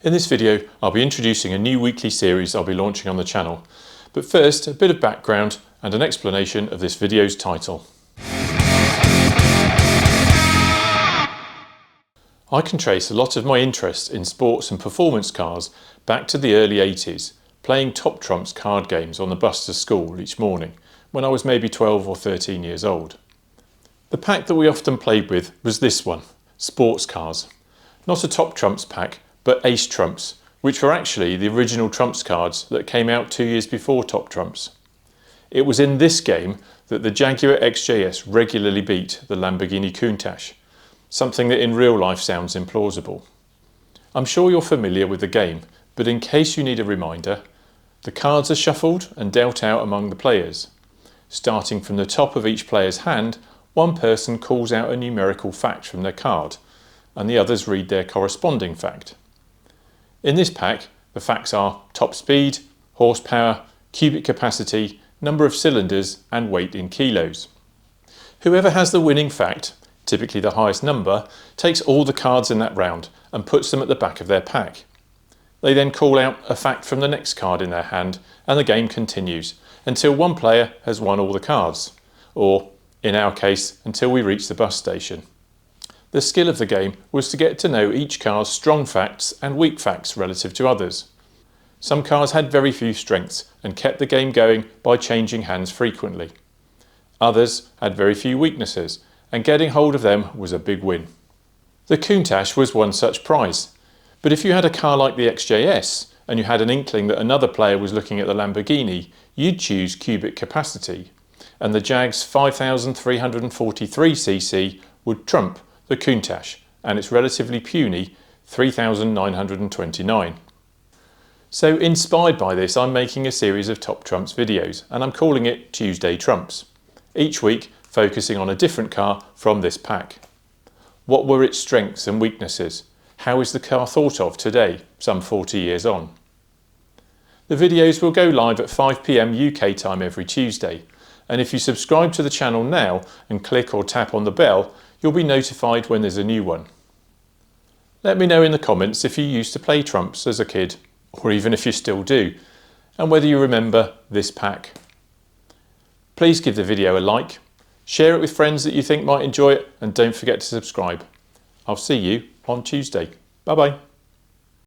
In this video, I'll be introducing a new weekly series I'll be launching on the channel. But first, a bit of background and an explanation of this video's title. I can trace a lot of my interest in sports and performance cars back to the early 80s, playing Top Trumps card games on the bus to school each morning when I was maybe 12 or 13 years old. The pack that we often played with was this one, sports cars. Not a Top Trumps pack, but Ace Trumps, which were actually the original Trumps cards that came out 2 years before Top Trumps. It was in this game that the Jaguar XJ-S regularly beat the Lamborghini Countach, something that in real life sounds implausible. I'm sure you're familiar with the game, but in case you need a reminder, the cards are shuffled and dealt out among the players. Starting from the top of each player's hand, one person calls out a numerical fact from their card, and the others read their corresponding fact. In this pack, the facts are top speed, horsepower, cubic capacity, number of cylinders, and weight in kilos. Whoever has the winning fact, typically the highest number, takes all the cards in that round and puts them at the back of their pack. They then call out a fact from the next card in their hand, and the game continues until one player has won all the cards, or, in our case, until we reach the bus station. The skill of the game was to get to know each car's strong facts and weak facts relative to others. Some cars had very few strengths and kept the game going by changing hands frequently. Others had very few weaknesses, and getting hold of them was a big win. The Countach was one such prize, but if you had a car like the XJ-S and you had an inkling that another player was looking at the Lamborghini, you'd choose cubic capacity, and the Jag's 5,343cc would trump the Countach and its relatively puny 3,929. So inspired by this, I'm making a series of Top Trumps videos, and I'm calling it Tuesday Trumps, each week focusing on a different car from this pack. What were its strengths and weaknesses? How is the car thought of today, some 40 years on? The videos will go live at 5 PM UK time every Tuesday, and if you subscribe to the channel now and click or tap on the bell, you'll be notified when there's a new one. Let me know in the comments if you used to play Trumps as a kid, or even if you still do, and whether you remember this pack. Please give the video a like, share it with friends that you think might enjoy it, and don't forget to subscribe. I'll see you on Tuesday. Bye bye.